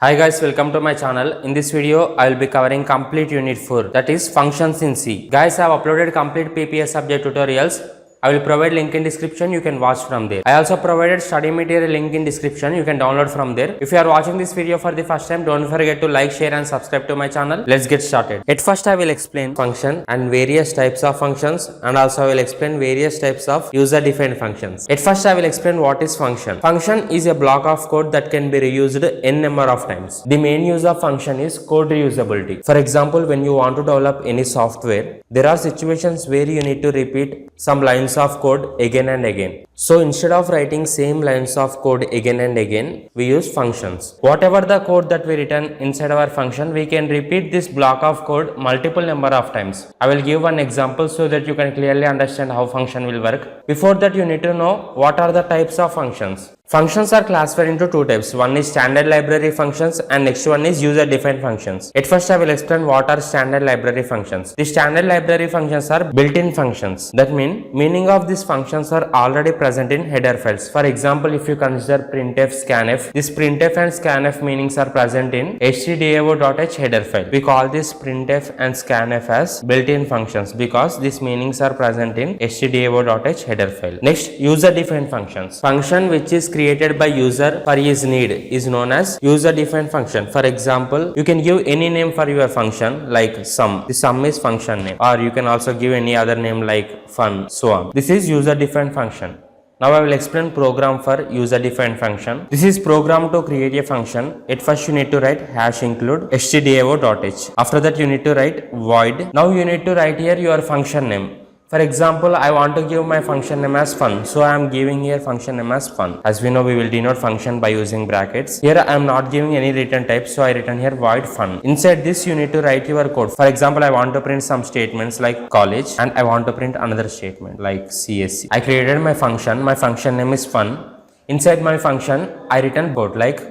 Hi guys, welcome to my channel. In this video, I will be covering complete unit 4, that is functions in C. Guys, I have uploaded complete PPS subject tutorials. I will provide link in description, you can watch from there. I also provided study material link in description, you can download from there. If you are watching this video for the first time, don't forget to like, share and subscribe to my channel. Let's get started. At first, I will explain function and various types of functions, and also I will explain various types of user-defined functions. At first, I will explain what is function. Function is a block of code that can be reused n number of times. The main use of function is code reusability. For example, when you want to develop any software, there are situations where you need to repeat some lines of code again and again. So instead of writing same lines of code again and again, we use functions. Whatever the code that we written inside our function, we can repeat this block of code multiple number of times. I will give one example so that you can clearly understand how function will work. Before that, you need to know what are the types of functions. Functions are classified into two types. One is standard library functions and next one is user-defined functions. At first, I will explain what are standard library functions. The standard library functions are built-in functions. That meaning of these functions are already present in header files. For example, if you consider printf, scanf, this printf and scanf meanings are present in stdio.h header file. We call this printf and scanf as built-in functions because these meanings are present in stdio.h header file. Next, user-defined functions. Function which is created by user for his need is known as user-defined function. For example, you can give any name for your function like sum. The sum is function name, or you can also give any other name like fun, so on. This is user-defined function. Now I will explain program for user-defined function. This is program to create a function. At first you need to write hash include stdio.h. After that you need to write void. Now you need to write here your function name. For example, I want to give my function name as fun. So I am giving here function name as fun. As we know, we will denote function by using brackets. Here I am not giving any return type. So I written here void fun. Inside this, you need to write your code. For example, I want to print some statements like college and I want to print another statement like CSC. I created my function. My function name is fun. Inside my function, I written code like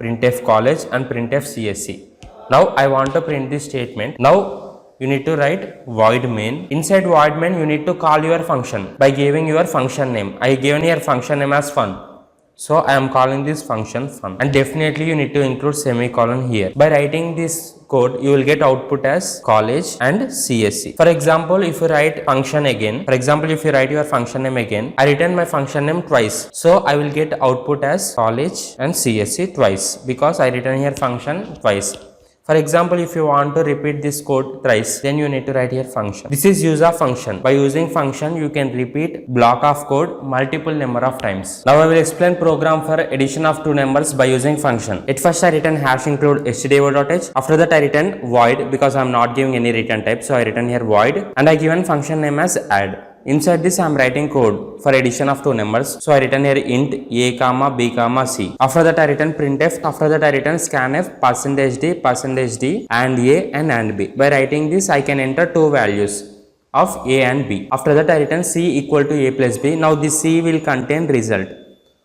printf college and printf CSC. Now I want to print this statement. Now you need to write void main. Inside void main, you need to call your function by giving your function name. I given here function name as fun. So I am calling this function fun. And definitely you need to include semicolon here. By writing this code, you will get output as college and CSC. For example, if you write function again, for example, if you write your function name again, I written my function name twice. So I will get output as college and CSC twice because I written here function twice. For example, if you want to repeat this code thrice, then you need to write here function. This is use of function. By using function, you can repeat block of code multiple number of times. Now I will explain program for addition of two numbers by using function. At first I written hash include stdio.h. After that I written void because I am not giving any return type. So I written here void and I given function name as add. Inside this I am writing code for addition of two numbers. So I written here int a comma b comma c. After that I written printf. After that I written scanf %d and a and b. By writing this I can enter two values of a and b. After that I written c equal to a plus b. Now this c will contain result.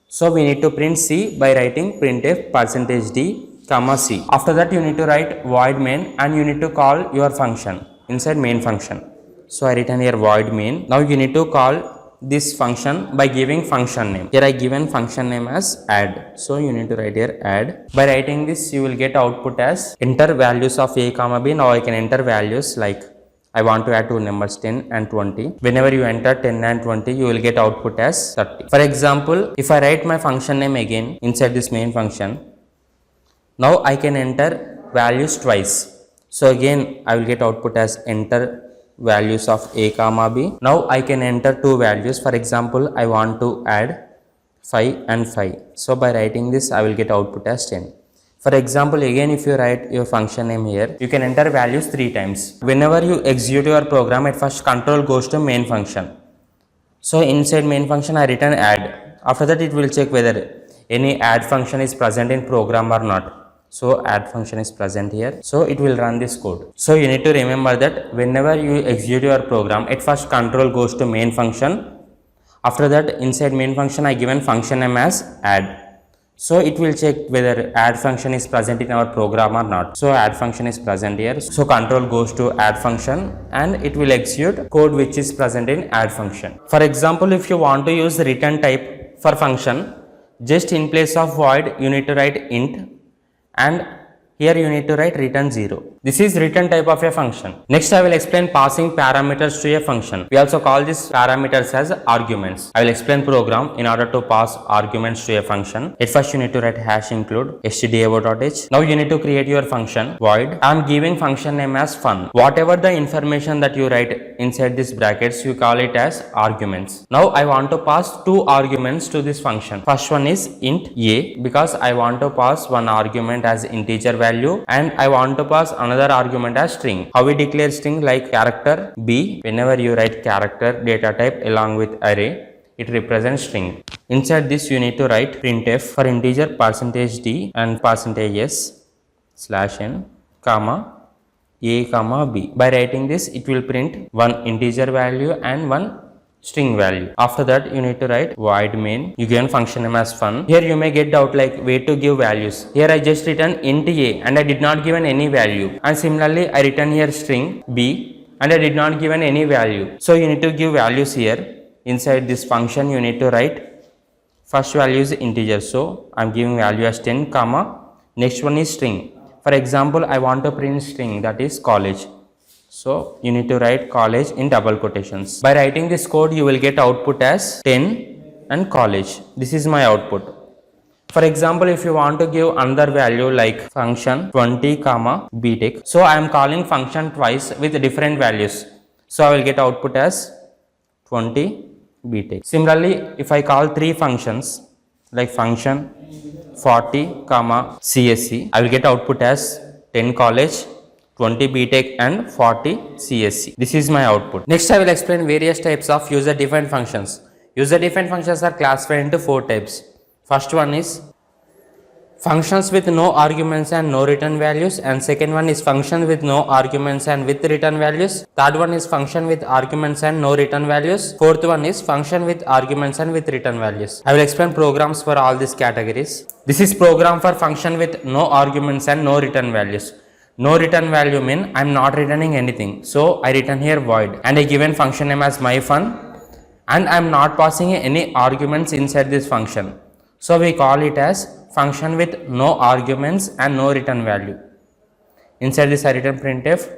So we need to print c by writing printf %d comma c. After that you need to write void main and you need to call your function inside main function. So I written here void main. Now you need to call this function by giving function name. Here I given function name as add. So you need to write here add. By writing this you will get output as enter values of a comma b. Now I can enter values like I want to add two numbers 10 and 20. Whenever you enter 10 and 20 you will get output as 30. For example, if I write my function name again inside this main function, now I can enter values twice. So again I will get output as enter values of a comma b. Now I can enter two values. For example, I want to add 5 and 5. So by writing this I will get output as 10. For example, again if you write your function name here, you can enter values 3 times. Whenever you execute your program, at first control goes to main function. So inside main function I written add. After that it will check whether any add function is present in program or not. So add function is present here. So it will run this code. So you need to remember that whenever you execute your program, at first control goes to main function. After that inside main function I given function name as add. So it will check whether add function is present in our program or not. So add function is present here. So control goes to add function and it will execute code which is present in add function. For example, if you want to use return type for function, just in place of void you need to write int and here you need to write return 0. This is return type of a function. Next I will explain passing parameters to a function. We also call these parameters as arguments. I will explain program in order to pass arguments to a function. At first you need to write hash include stdio.h. Now you need to create your function void. I am giving function name as fun. Whatever the information that you write inside these brackets, you call it as arguments. Now I want to pass two arguments to this function. First one is int a, because I want to pass one argument as integer value and I want to pass another argument as string. How we declare string? Like character b. Whenever you write character data type along with array, it represents string. Inside this you need to write printf for integer %d and %s / n comma a comma b. By writing this, it will print one integer value and one string value. After that you need to write void main. You given function name as fun. Here you may get doubt like where to give values. Here I just written int a and I did not given any value, and similarly I written here string b and I did not given any value. So you need to give values here. Inside this function you need to write first value is integer, so I am giving value as 10 comma next one is string. For example, I want to print string, that is college. So you need to write college in double quotations. By writing this code, you will get output as 10 and college. This is my output. For example, if you want to give another value like function 20 comma btech, so I am calling function twice with different values. So I will get output as 20 btech. Similarly, if I call three functions like function 40 comma csc, I will get output as 10 college, 20 btech and 40 csc. This is my output. Next I will explain various types of user defined functions. User defined functions are classified into four types. First one is functions with no arguments and no return values, and second one is function with no arguments and with return values. Third one is function with arguments and no return values. Fourth one is function with arguments and with return values. I will explain programs for all these categories. This is program for function with no arguments and no return values. No return value mean I am not returning anything, so I return here void and I given function name as myFun and I am not passing any arguments inside this function. So we call it as function with no arguments and no return value. Inside this I return printf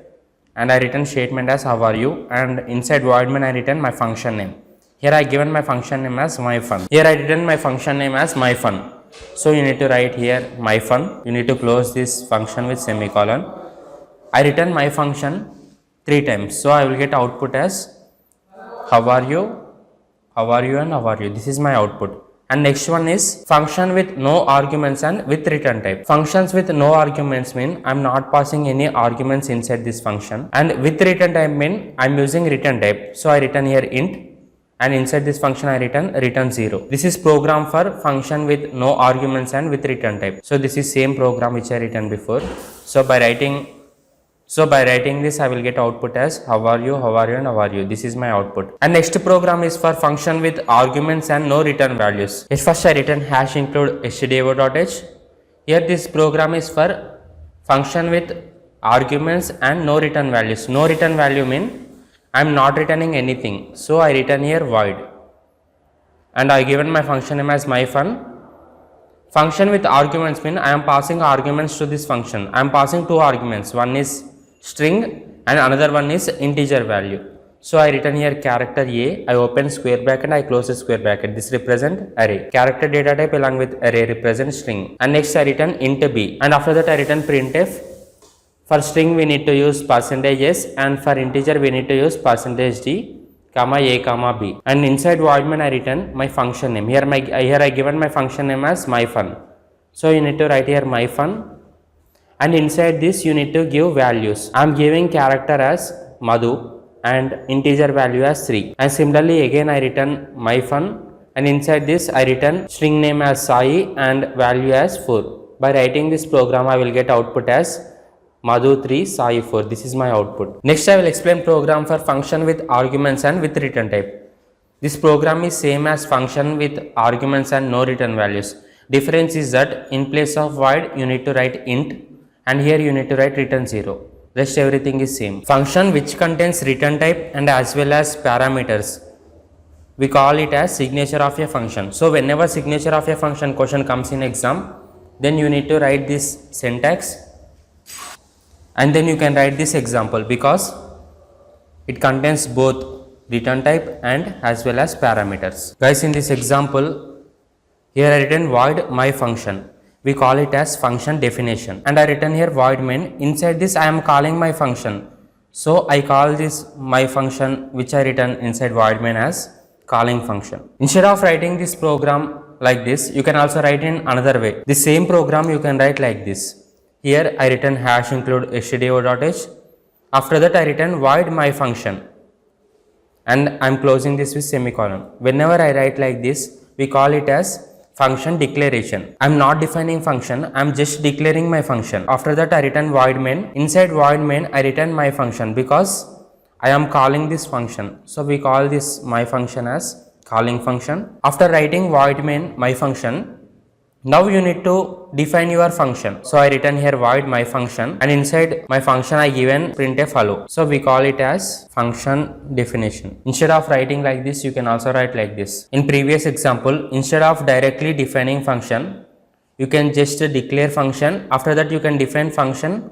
and I return statement as how are you, and inside void main I return my function name. Here I given my function name as myFun. Here I return my function name as myFun. So you need to write here myFun. You need to close this function with semicolon. I return my function 3 times. So I will get output as how are you and how are you. This is my output. And next one is function with no arguments and with return type. Functions with no arguments mean I am not passing any arguments inside this function, and with return type mean I am using return type. So I return here int and inside this function I return 0. This is program for function with no arguments and with return type. So this is same program which I written before. So by writing this I will get output as how are you and how are you. This is my output. And next program is for function with arguments and no return values. At first I return hash include stdio.h. Here this program is for function with arguments and no return values. No return value mean I am not returning anything, so I return here void and I given my function name as myFun. Function with arguments mean I am passing arguments to this function. I am passing two arguments, one is string and another one is integer value. So I return here character a, I open square bracket, I close the square bracket. This represent array. Character data type along with array represent string. And next I return int b, and after that I return printf. For string we need to use %s and for integer we need to use %d comma a comma b, and inside void main I return my function name. Here I given my function name as myFun. So you need to write here myFun, and inside this you need to give values. I am giving character as Madhu and integer value as 3, and similarly again I return myFun, and inside this I return string name as Sai and value as 4. By writing this program I will get output as Madhu 3, Sai 4. This is my output. Next I will explain program for function with arguments and with return type. This program is same as function with arguments and no return values. Difference is that in place of void you need to write int, and here you need to write return 0. Rest everything is same. Function which contains return type and as well as parameters, we call it as signature of a function. So whenever signature of a function question comes in exam, then you need to write this syntax, and then you can write this example because it contains both return type and as well as parameters. Guys, in this example, here I written void my function. We call it as function definition, and I written here void main. Inside this I am calling my function. So I call this my function which I written inside void main as calling function. Instead of writing this program like this, you can also write in another way. The same program you can write like this. Here I written hash include stdio.h. After that I written void my function, and I am closing this with semicolon. Whenever I write like this, we call it as function declaration. I am not defining function, I am just declaring my function. After that I return void main. Inside void main I return my function because I am calling this function. So we call this my function as calling function. After writing void main my function, now you need to define your function. So I return here void my function, and inside my function I given printf hello. So we call it as function definition. Instead of writing like this, you can also write like this. In previous example, instead of directly defining function, you can just declare function. After that you can define function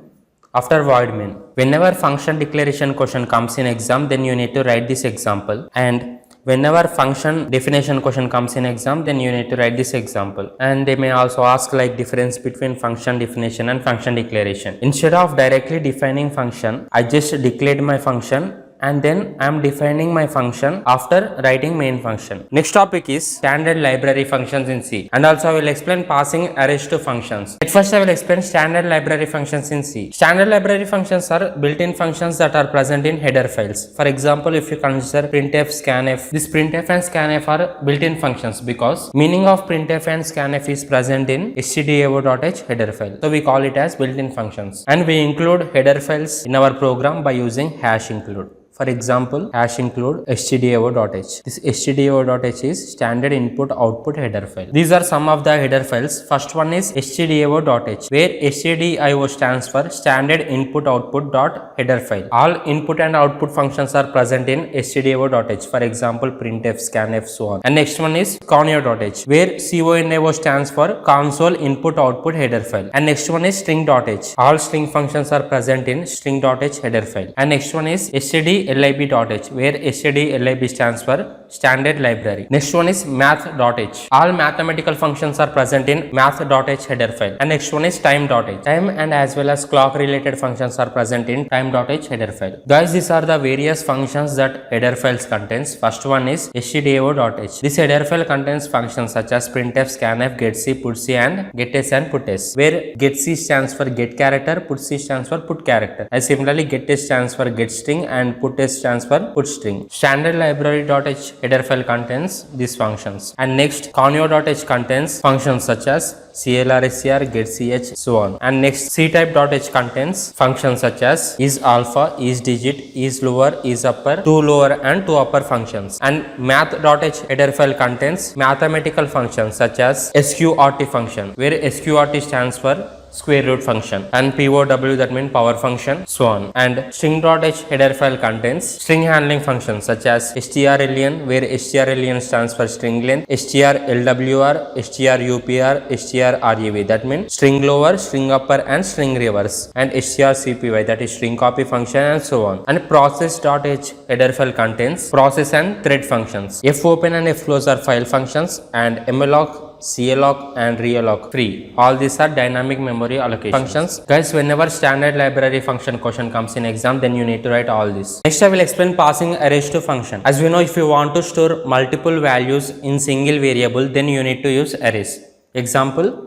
after void main. Whenever function declaration question comes in exam, then you need to write this example, and whenever function definition question comes in exam, then you need to write this example. And they may also ask like difference between function definition and function declaration. Instead of directly defining function, I just declared my function, and then I am defining my function after writing main function. Next topic is standard library functions in C, and also I will explain passing arrays to functions. At first I will explain standard library functions in C. Standard library functions are built-in functions that are present in header files. For example, if you consider printf, scanf, this printf and scanf are built-in functions because meaning of printf and scanf is present in stdio.h header file. So we call it as built-in functions, and we include header files in our program by using hash include. For example, hash include stdio.h. This stdio.h is standard input output header file. These are some of the header files. First one is stdio.h, where stdio stands for standard input output dot header file. All input and output functions are present in stdio.h. For example, printf, scanf, so on. And next one is conio.h, where conio stands for console input output header file. And next one is string.h. All string functions are present in string.h header file. And next one is stdlib.h, where stdlib stands for standard library. Next one is math.h. All mathematical functions are present in math.h header file. And next one is time.h. Time and as well as clock related functions are present in time.h header file. Guys, these are the various functions that header files contains. First one is stdio.h. This header file contains functions such as printf, scanf, getc, putc and getS and putS, where getc stands for get character, putc stands for put character, and similarly getS stands for get string and putS stands for put string. Standard library.h header file contains these functions. And next, conio.h contains functions such as clr, scr, getch, so on. And next, ctype.h contains functions such as is alpha, is digit, is lower, is upper, two lower and two upper functions. And math.h header file contains mathematical functions such as sqrt function, where sqrt stands for square root function, and POW, that means power function, so on. And string.h header file contains string handling functions such as strlen, where strlen stands for string length, strlwr, strupr, strrev, that means string lower, string upper and string reverse, and strcpy, that is string copy function, and so on. And process.h header file contains process and thread functions. fopen and fclose are file functions, and malloc, calloc and realloc free. All these are dynamic memory allocation functions. Guys, whenever standard library function question comes in exam, then you need to write all this. Next, I will explain passing arrays to function. As we know, if you want to store multiple values in single variable, then you need to use arrays. Example,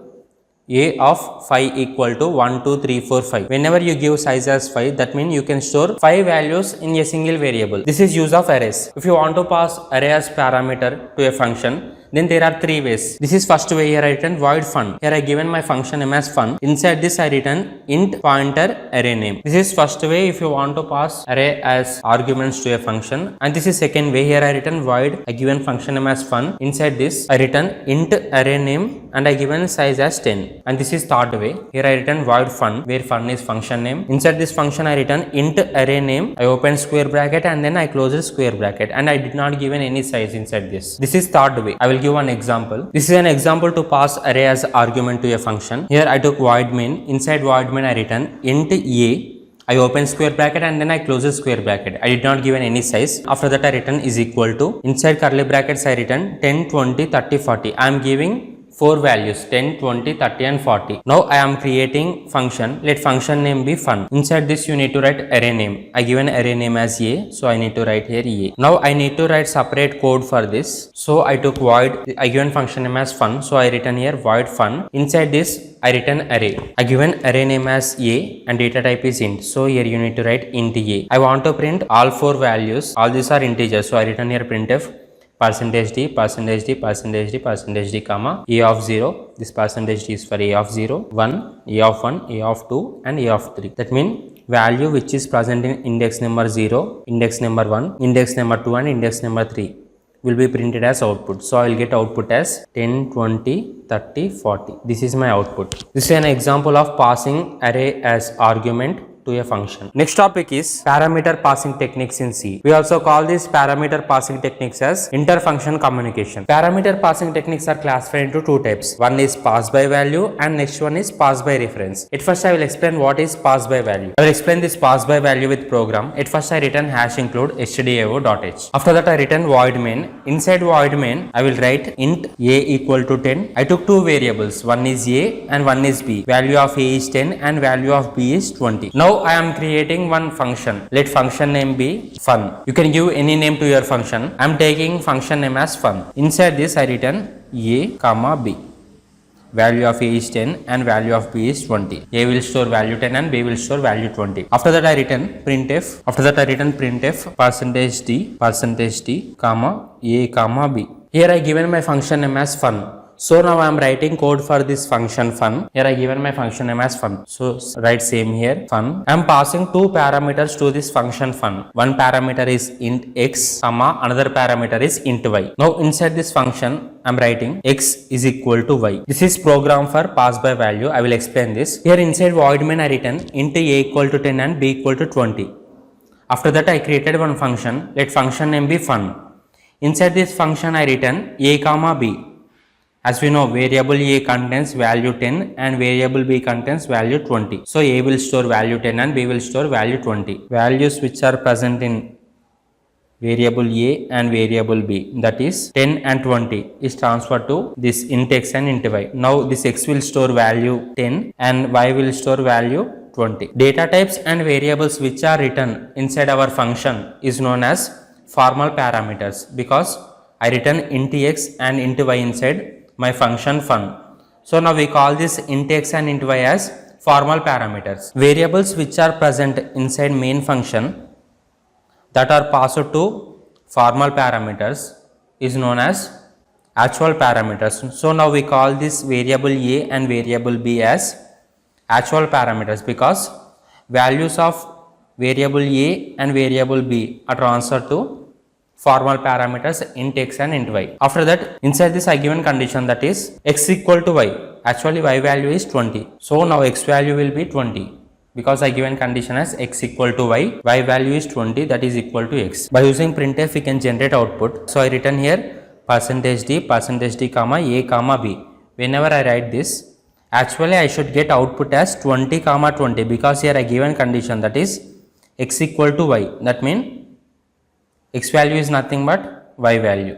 a of 5 equal to 1, 2, 3, 4, 5. Whenever you give size as 5, that means you can store 5 values in a single variable. This is use of arrays. If you want to pass array as parameter to a function, then there are 3 ways. This is first way. Here I written void fun. Here I given my function name as fun. Inside this I written int pointer array name. This is first way if you want to pass array as arguments to a function. And this is second way. Here I written void. I given function name as fun. Inside this I written int array name and I given size as 10. And this is third way. Here I written void fun, where fun is function name. Inside this function I written int array name. I open square bracket and then I close a square bracket, and I did not given any size inside this. This is third way. I will give one example. This is an example to pass array as argument to a function. Here I took void main. Inside void main I written int a. I open square bracket and then I close a square bracket. I did not given any size. After that I written is equal to. Inside curly brackets I written 10, 20, 30, 40. I am giving 4 values 10, 20, 30 and 40. Now I am creating function. Let function name be fun. Inside this you need to write array name. I given array name as a, so I need to write here a. Now I need to write separate code for this. So I took void. I given function name as fun. So I written here void fun. Inside this I written array. I given array name as a and data type is int. So here you need to write int a. I want to print all 4 values. All these are integers. So I written here printf percentage d, percentage d, percentage d, percentage d, comma a of 0. This percentage d is for a of 0, 1, a of 1, a of 2 and a of 3. That means value which is present in index number 0, index number 1, index number 2 and index number 3 will be printed as output. So I will get output as 10, 20, 30, 40. This is my output. This is an example of passing array as argument to a function. Next topic is parameter passing techniques in C. We also call this parameter passing techniques as interfunction communication. Parameter passing techniques are classified into 2 types. One is pass by value and next one is pass by reference. At first I will explain what is pass by value. I will explain this pass by value with program. At first I written hash include stdio.h. After that I written void main. Inside void main I will write int a equal to 10. I took 2 variables. One is a and one is b. Value of a is 10 and value of b is 20. Now I am creating one function. Let function name be fun. You can give any name to your function. I am taking function name as fun. Inside this I written a comma b. Value of a is 10 and value of b is 20. A will store value 10 and b will store value 20. After that I written printf. After that I written printf percentage d comma a comma b. Here I given my function name as fun. So now I am writing code for this function fun. Here I given my function name as fun. So write same here fun. I am passing 2 parameters to this function fun. One parameter is int x, comma another parameter is int y. Now inside this function I am writing x is equal to y. This is program for pass by value. I will explain this. Here inside void main I written int a equal to 10 and b equal to 20. After that I created one function. Let function name be fun. Inside this function I written a comma b. As we know, variable a contains value 10 and variable b contains value 20. So a will store value 10 and b will store value 20. Values which are present in variable a and variable b, that is 10 and 20, is transferred to this int x and int y. Now this x will store value 10 and y will store value 20. Data types and variables which are written inside our function is known as formal parameters, because I written int x and int y inside my function fun. So now we call this int x and int y as formal parameters. Variables which are present inside main function that are passed to formal parameters is known as actual parameters. So now we call this variable a and variable b as actual parameters, because values of variable a and variable b are transferred to formal parameters int x and int y. After that inside this I given condition, that is x equal to y. Actually y value is 20. So now x value will be 20, because I given condition as x equal to y value is 20, that is equal to x. By using printf we can generate output. So I written here percentage d comma a comma b. Whenever I write this, actually I should get output as 20 comma 20, because here I given condition, that is x equal to y. That means x value is nothing but y value.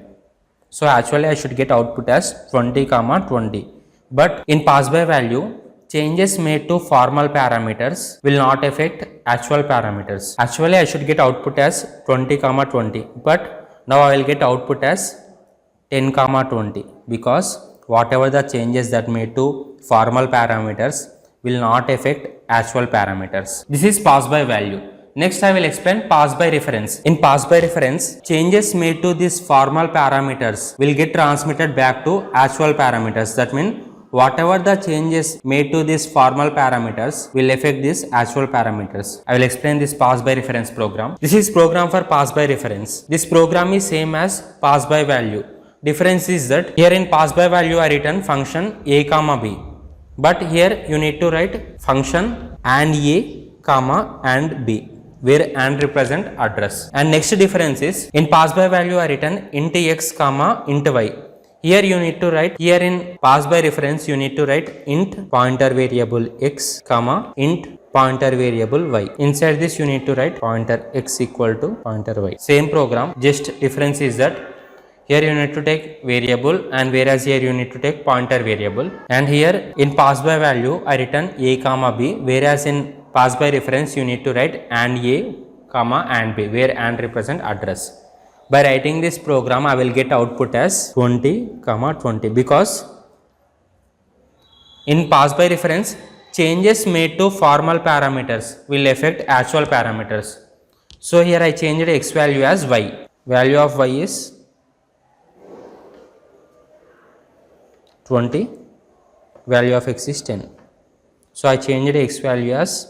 So actually I should get output as 20 comma 20. But in pass by value, changes made to formal parameters will not affect actual parameters. Actually I should get output as 20 comma 20, but now I will get output as 10 comma 20, because whatever the changes that made to formal parameters will not affect actual parameters. This is pass by value. Next I will explain pass by reference. In pass by reference, changes made to these formal parameters will get transmitted back to actual parameters. That means whatever the changes made to these formal parameters will affect these actual parameters. I will explain this pass by reference program. This is program for pass by reference. This program is same as pass by value, difference is that here in pass by value I written function a comma b, but here you need to write function and a comma and b, where and represent address. And next difference is in pass by value I written int x comma int y. Here you need to write, here in pass by reference you need to write int pointer variable x comma int pointer variable y. Inside this you need to write pointer x equal to pointer y. Same program, just difference is that here you need to take variable and whereas here you need to take pointer variable. And here in pass by value I written a comma b, whereas in pass by reference you need to write and a comma and b, where and represent address. By writing this program I will get output as 20 comma 20, because in pass by reference changes made to formal parameters will affect actual parameters. So here I changed x value as y. Value of y is 20, value of x is 10. So I changed x value as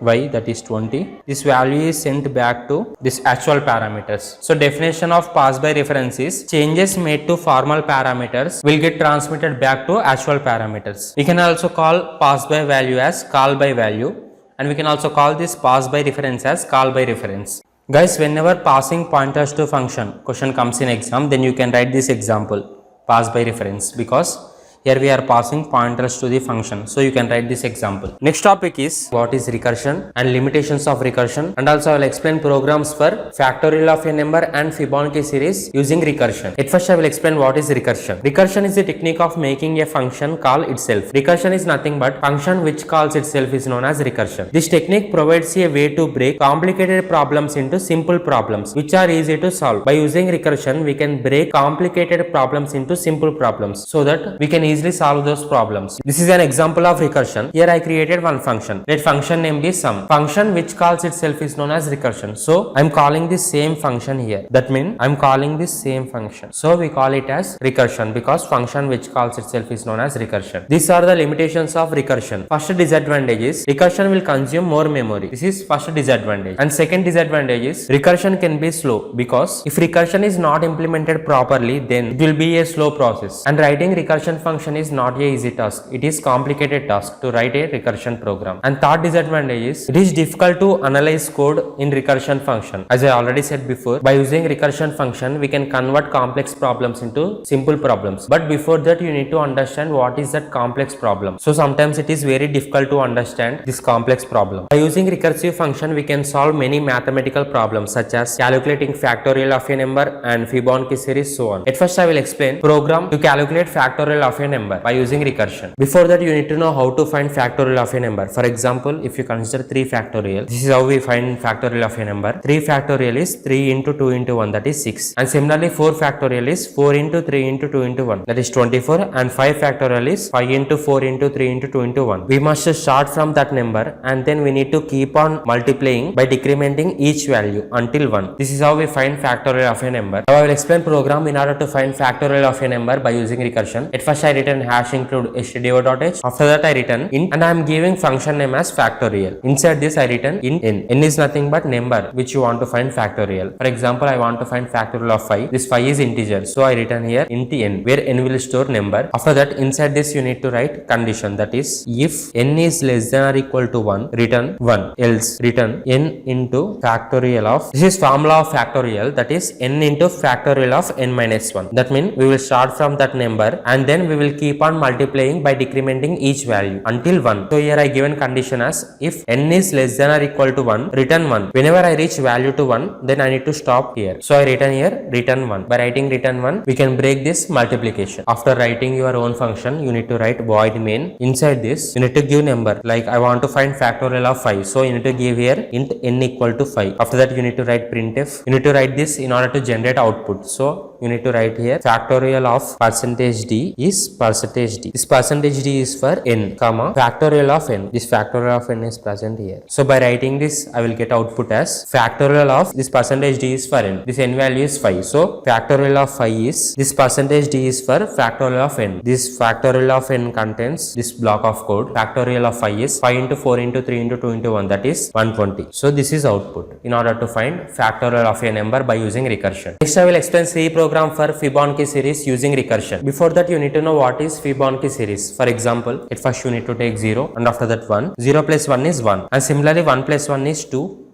y, that is 20. This value is sent back to this actual parameters. So definition of pass by reference is changes made to formal parameters will get transmitted back to actual parameters. We can also call pass by value as call by value, and we can also call this pass by reference as call by reference. Guys, whenever passing pointers to function question comes in exam, then you can write this example pass by reference, because here we are passing pointers to the function. So you can write this example. Next topic is what is recursion and limitations of recursion, and also I will explain programs for factorial of a number and Fibonacci series using recursion. At first I will explain what is recursion. Recursion is the technique of making a function call itself. Recursion is nothing but function which calls itself is known as recursion. This technique provides a way to break complicated problems into simple problems which are easy to solve. By using recursion we can break complicated problems into simple problems so that we can easily solve those problems. This is an example of recursion. Here I created one function. Let function name be sum. Function which calls itself is known as recursion. So I am calling this same function here. That means I am calling this same function. So we call it as recursion because function which calls itself is known as recursion. These are the limitations of recursion. First disadvantage is recursion will consume more memory. This is first disadvantage. And second disadvantage is recursion can be slow, because if recursion is not implemented properly, then it will be a slow process. And writing recursion function is not a easy task. It is complicated task to write a recursion program. And third disadvantage is it is difficult to analyze code in recursion function. As I already said before, by using recursion function we can convert complex problems into simple problems. But before that you need to understand what is that complex problem. So sometimes it is very difficult to understand this complex problem. By using recursive function we can solve many mathematical problems such as calculating factorial of a number and Fibonacci series, so on. At first I will explain program to calculate factorial of a number by using recursion. Before that you need to know how to find factorial of a number. For example, if you consider 3 factorial, this is how we find factorial of a number. 3 factorial is 3 into 2 into 1, that is 6. And similarly 4 factorial is 4 into 3 into 2 into 1, that is 24. And 5 factorial is 5 into 4 into 3 into 2 into 1. We must start from that number and then we need to keep on multiplying by decrementing each value until 1. This is how we find factorial of a number. Now I will explain program in order to find factorial of a number by using recursion. At first I written hash include stdio.h. After that I written int and I am giving function name as factorial. Inside this I written int n. N is nothing but number which you want to find factorial. For example, I want to find factorial of 5. This 5 is integer. So I written here int n, where n will store number. After that inside this you need to write condition, that is if n is less than or equal to 1, return 1, else return n into factorial of, this is formula of factorial, that is n into factorial of n minus 1. That means we will start from that number and then we will keep on multiplying by decrementing each value until 1. So here I given condition as if n is less than or equal to 1, return 1. Whenever I reach value to 1, then I need to stop here. So I written here return 1. By writing return 1, we can break this multiplication. After writing your own function, you need to write void main. Inside this, you need to give number. Like I want to find factorial of 5. So you need to give here int n equal to 5. After that, you need to write printf. You need to write this in order to generate output. So you need to write here factorial of %d is percentage d. This percentage d is for n, comma, factorial of n. This factorial of n is present here. So by writing this, I will get output as factorial of this percentage d is for n. This n value is 5. So factorial of 5 is, this percentage d is for factorial of n. This factorial of n contains this block of code. Factorial of 5 is 5 into 4 into 3 into 2 into 1, that is 120. So this is output in order to find factorial of a number by using recursion. Next I will explain C program for Fibonacci series using recursion. Before that you need to know what is Fibonacci series. For example, at first you need to take 0 and after that 1. 0 plus 1 is 1 and similarly 1 plus 1 is 2.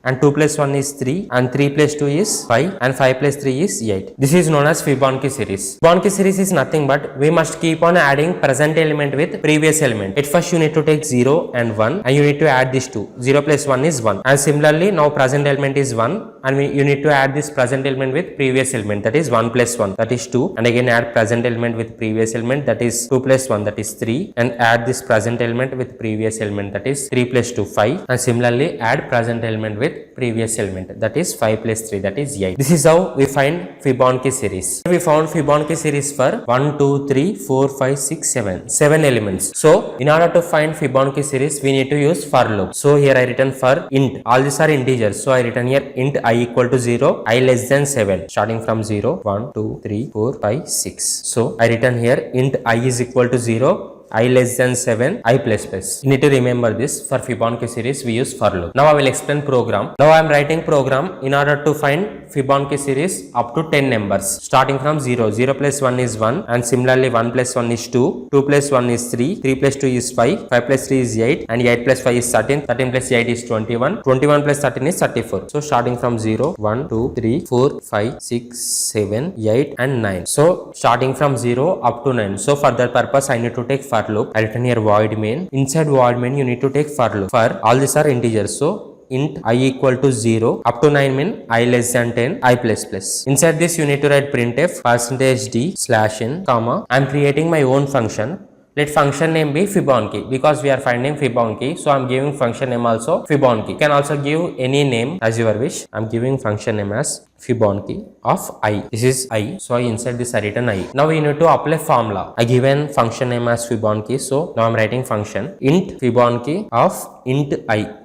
And 2 plus 1 is 3 and 3 plus 2 is 5 and 5 plus 3 is 8. This is known as Fibonacci series. Fibonacci series is nothing but we must keep on adding present element with previous element. At first you need to take 0 and 1 and you need to add these two. 0 plus 1 is 1 and similarly now present element is 1 and you need to add this present element with previous element, that is 1 plus 1, that is 2, and again add present element with previous element, that is 2 plus 1, that is 3, and add this present element with previous element, that is 3 plus 2 5, and similarly add present element with previous element, that is 5 plus 3, that is 8. This is how we find Fibonacci series. We found Fibonacci series for 1 2 3 4 5 6 7 elements. So in order to find Fibonacci series we need to use for loop. So here I written for int, all these are integers, so I written here int I equal to 0, I less than 7, starting from 0 1 2 3 4 5 6. So I written here int I is equal to 0, I less than 7, I plus plus. You need to remember this. For Fibonacci series we use for loop. Now I will explain program. Now I am writing program in order to find Fibonacci series up to 10 numbers, starting from 0. 0 plus 1 is 1 and similarly 1 plus 1 is 2, 2 plus 1 is 3, 3 plus 2 is 5, 5 plus 3 is 8 and 8 plus 5 is 13, 13 plus 8 is 21, 21 plus 13 is 34. So starting from 0, 1, 2, 3, 4, 5, 6, 7, 8 and 9. So starting from 0 up to 9. So for that purpose I need to take for loop. I written here void main. Inside void main you need to take for loop. For all these are integers, so int I equal to 0 up to 9 mean I less than 10, I plus plus. Inside this you need to write printf percentage d slash n, comma, I am creating my own function. Let function name be Fibonacci because we are finding Fibonacci, so I am giving function name also Fibonacci. You can also give any name as your wish. I am giving function name as Fibonacci of I. This is I, so inside this I written I. Now we need to apply formula. I given function name as Fibonacci, so now I am writing function int Fibonacci of int I.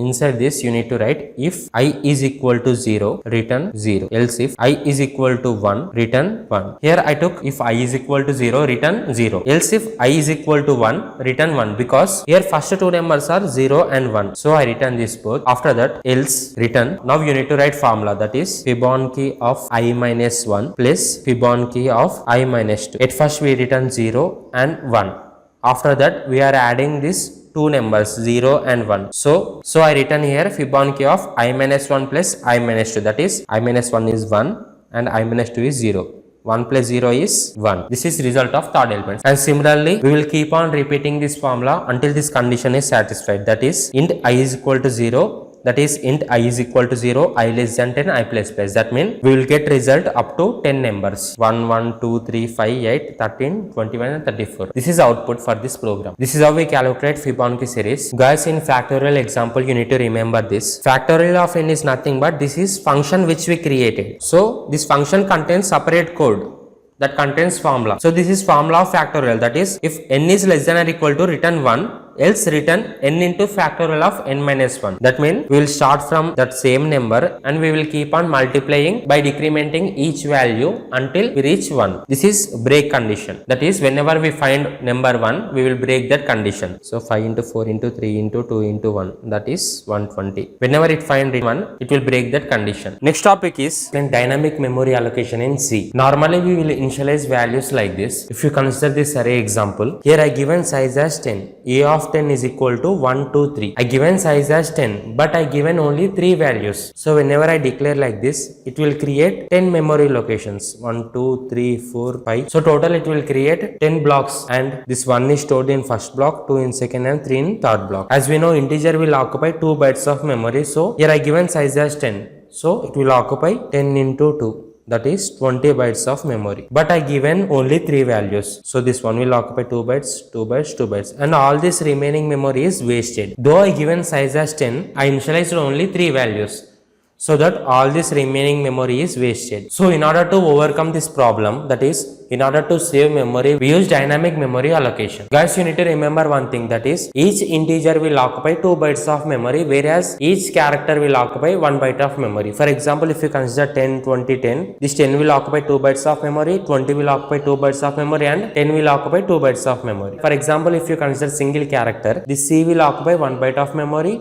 Inside this you need to write if I is equal to 0, return 0, else if I is equal to 1, return 1. Here I took if I is equal to 0, return 0, else if I is equal to 1, return 1, because here first two numbers are 0 and 1, so I return this both. After that else return. Now you need to write formula, that is Fibonacci of I minus 1 plus Fibonacci of I minus 2. At first we return 0 and 1. After that we are adding this two numbers 0 and 1. So I written here Fibonacci of I minus 1 plus I minus 2, that is I minus 1 is 1 and I minus 2 is 0. 1 plus 0 is 1. This is result of third element. And similarly we will keep on repeating this formula until this condition is satisfied, that is int I is equal to 0, that is int I is equal to 0, I less than 10, I plus plus. That means we will get result up to 10 numbers 1, 1, 2, 3, 5, 8, 13, 21 and 34. This is output for this program. This is how we calculate Fibonacci series. Guys, in factorial example you need to remember this. Factorial of n is nothing but this is function which we created. So this function contains separate code that contains formula. So this is formula of factorial, that is if n is less than or equal to return 1, else return n into factorial of n minus 1. That means we will start from that same number and we will keep on multiplying by decrementing each value until we reach 1. This is break condition. That is whenever we find number 1, we will break that condition. So 5 into 4 into 3 into 2 into 1, that is 120. Whenever it find 1, it will break that condition. Next topic is dynamic memory allocation in C. Normally we will initialize values like this. If you consider this array example, here I given size as 10. A of 10 is equal to 1, 2, 3. I given size as 10, but I given only 3 values. So whenever I declare like this, it will create 10 memory locations. 1, 2, 3, 4, 5. So total it will create 10 blocks, and this 1 is stored in first block, 2 in second and 3 in third block. As we know, integer will occupy 2 bytes of memory. So here I given size as 10. So it will occupy 10 into 2. That is 20 bytes of memory, but I given only 3 values. So this one will occupy 2 bytes, 2 bytes, 2 bytes, and all this remaining memory is wasted. Though I given size as 10, I initialized only 3 values. so that all this remaining memory is wasted. So in order to overcome this problem, that is in order to save memory, we use dynamic memory allocation. Guys, you need to remember one thing, that is each integer will occupy 2 bytes of memory, whereas each character will occupy 1 byte of memory. For example, if you consider 10, 20, 10, this 10 will occupy 2 bytes of memory, 20 will occupy 2 bytes of memory, and 10 will occupy 2 bytes of memory. For example, if you consider single character, this C will occupy 1 byte of memory,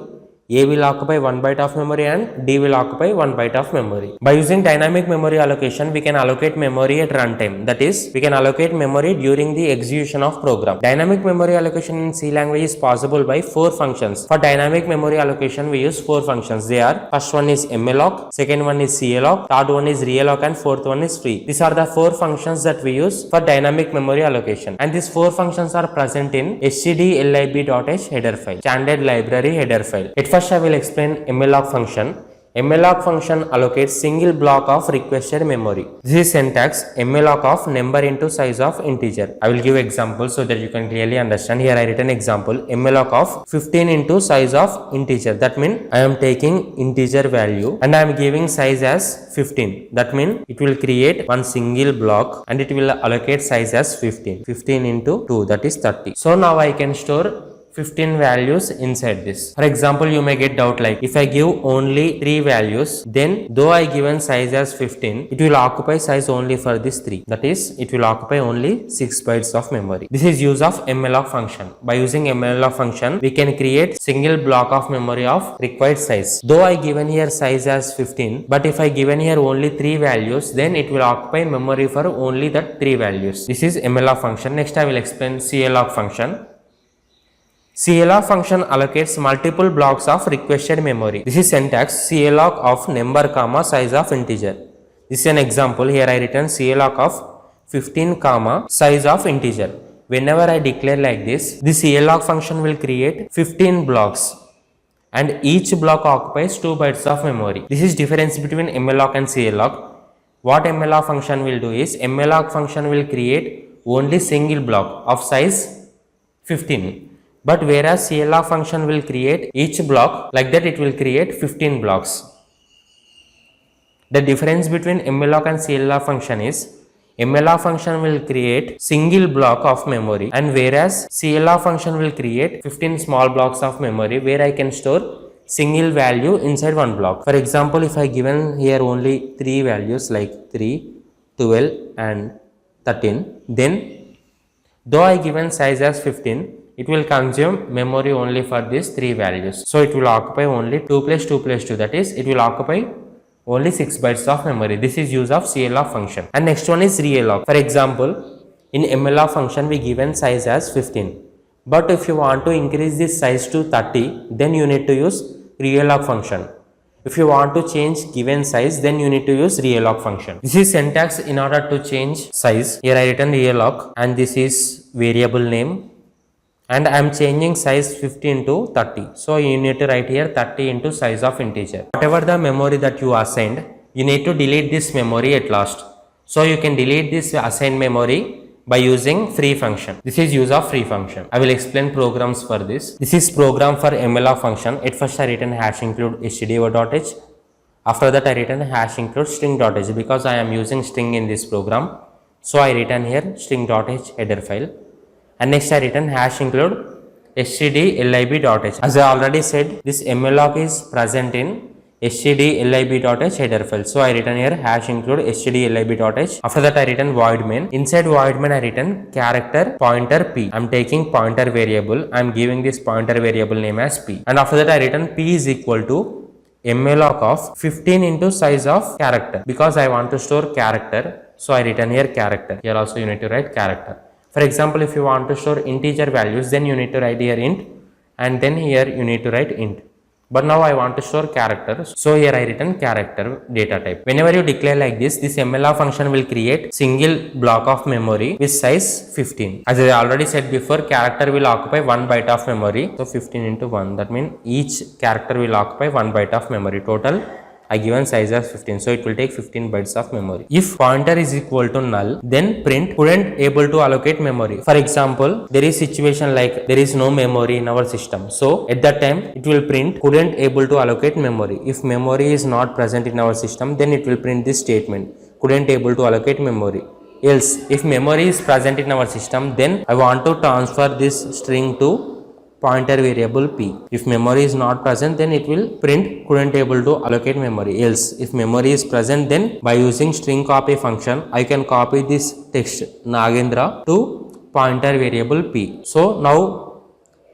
A will occupy 1 byte of memory, and D will occupy 1 byte of memory. By using dynamic memory allocation, we can allocate memory at runtime. That is, we can allocate memory during the execution of program. Dynamic memory allocation in C language is possible by 4 functions. For dynamic memory allocation, we use 4 functions. They are, first one is malloc, second one is calloc, third one is realloc, and fourth one is free. These are the 4 functions that we use for dynamic memory allocation. And these 4 functions are present in stdlib.h header file, standard library header file. First, I will explain malloc function. Malloc function allocates single block of requested memory. This is syntax malloc of number into size of integer. I will give example so that you can clearly understand. Here I written example malloc of 15 into size of integer. That means I am taking integer value and I am giving size as 15. That means it will create one single block and it will allocate size as 15. 15 into 2, that is 30. So now I can store 15 values inside this. For example, you may get doubt like, if I give only 3 values, then though I given size as 15, it will occupy size only for this 3. That is, it will occupy only 6 bytes of memory. This is use of malloc function. By using malloc function, we can create single block of memory of required size. Though I given here size as 15, but if I given here only 3 values, then it will occupy memory for only that 3 values. This is malloc function. Next, I will explain calloc function. Calloc function allocates multiple blocks of requested memory. This is syntax calloc of number comma size of integer. This is an example. Here I written calloc of 15 comma size of integer. Whenever I declare like this calloc function will create 15 blocks and each block occupies 2 bytes of memory. This is difference between malloc and calloc. What malloc function will do is malloc function will create only single block of size 15. But whereas calloc function will create each block, like that it will create 15 blocks. The difference between malloc and calloc function is malloc function will create single block of memory, and whereas calloc function will create 15 small blocks of memory where I can store single value inside one block. For example, if I given here only 3 values like 3, 12 and 13, then though I given size as 15, it will consume memory only for these 3 values. So it will occupy only 2 plus 2 plus 2, that is it will occupy only 6 bytes of memory. This is use of calloc function. And next one is realloc. For example, in malloc function we given size as 15. But if you want to increase this size to 30, then you need to use realloc function. If you want to change given size, then you need to use realloc function. This is syntax in order to change size. Here I written realloc and this is variable name. And I am changing size 15 to 30. So you need to write here 30 into size of integer. Whatever the memory that you assigned, you need to delete this memory at last. So you can delete this assigned memory by using free function. This is use of free function. I will explain programs for this. This is program for malloc function. At first I written hash include stdio.h. After that I written hash include string.h because I am using string in this program. So I written here string.h header file. And next I written hash include stdlib.h. As I already said, this malloc is present in stdlib.h header file. So I written here hash include stdlib.h. After that I written void main. Inside void main I written character pointer p. I am taking pointer variable. I am giving this pointer variable name as p. And after that I written p is equal to malloc of 15 into size of character. Because I want to store character, so I written here character. Here also you need to write character. For example, if you want to store integer values, then you need to write here int, and then here you need to write int. But now I want to store characters, so here I written character data type. Whenever you declare like this malloc function will create single block of memory with size 15. As I already said before, character will occupy 1 byte of memory. So 15 into 1, that means each character will occupy 1 byte of memory. Total I given size as 15, so it will take 15 bytes of memory. If pointer is equal to null, then print couldn't able to allocate memory. For example, there is situation like there is no memory in our system, so at that time it will print couldn't able to allocate memory. If memory is not present in our system, then it will print this statement, couldn't able to allocate memory. Else, if memory is present in our system, then I want to transfer this string to pointer variable p. If memory is not present, then it will print couldn't able to allocate memory. Else, if memory is present, then by using string copy function, I can copy this text Nagendra to pointer variable p. So now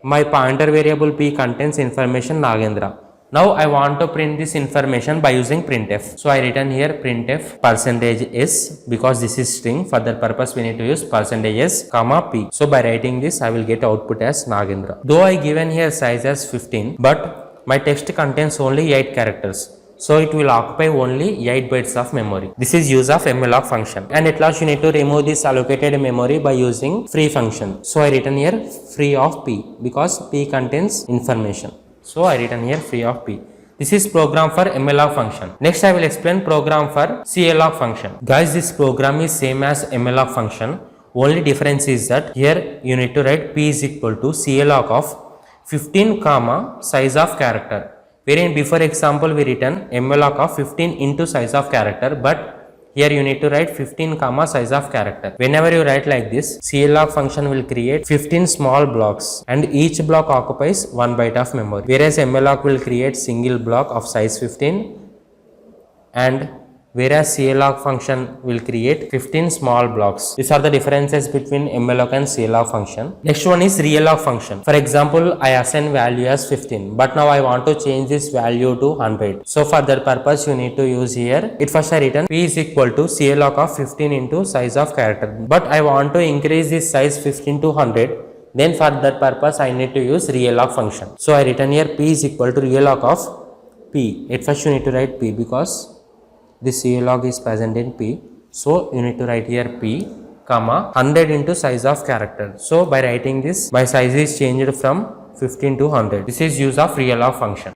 my pointer variable p contains information Nagendra. Now I want to print this information by using printf. So I written here printf %s, because this is string. For that purpose we need to use %s comma p. So by writing this, I will get output as Nagendra. Though I given here size as 15, but my text contains only 8 characters. So it will occupy only 8 bytes of memory. This is use of malloc function. And at last you need to remove this allocated memory by using free function. So I written here free of p, because p contains information. So I written here free of p. This is program for malloc function. Next I will explain program for calloc function. Guys, this program is same as malloc function. Only difference is that here you need to write p is equal to calloc of 15 comma size of character. Wherein before example we written malloc of 15 into size of character, but here you need to write 15 comma size of character. Whenever you write like this, calloc function will create 15 small blocks and each block occupies 1 byte of memory. Whereas malloc will create single block of size 15, and whereas calloc function will create 15 small blocks. These are the differences between malloc and calloc function. Next one is realloc function. For example, I assign value as 15, but now I want to change this value to 100. So for that purpose you need to use here, it first I written p is equal to calloc of 15 into size of character, but I want to increase this size 15 to 100. Then for that purpose I need to use realloc function. So I written here p is equal to realloc of p. At first you need to write p, because this calloc is present in p, so you need to write here p comma 100 into size of character. So by writing this, my size is changed from 15 to 100. This is use of realloc function.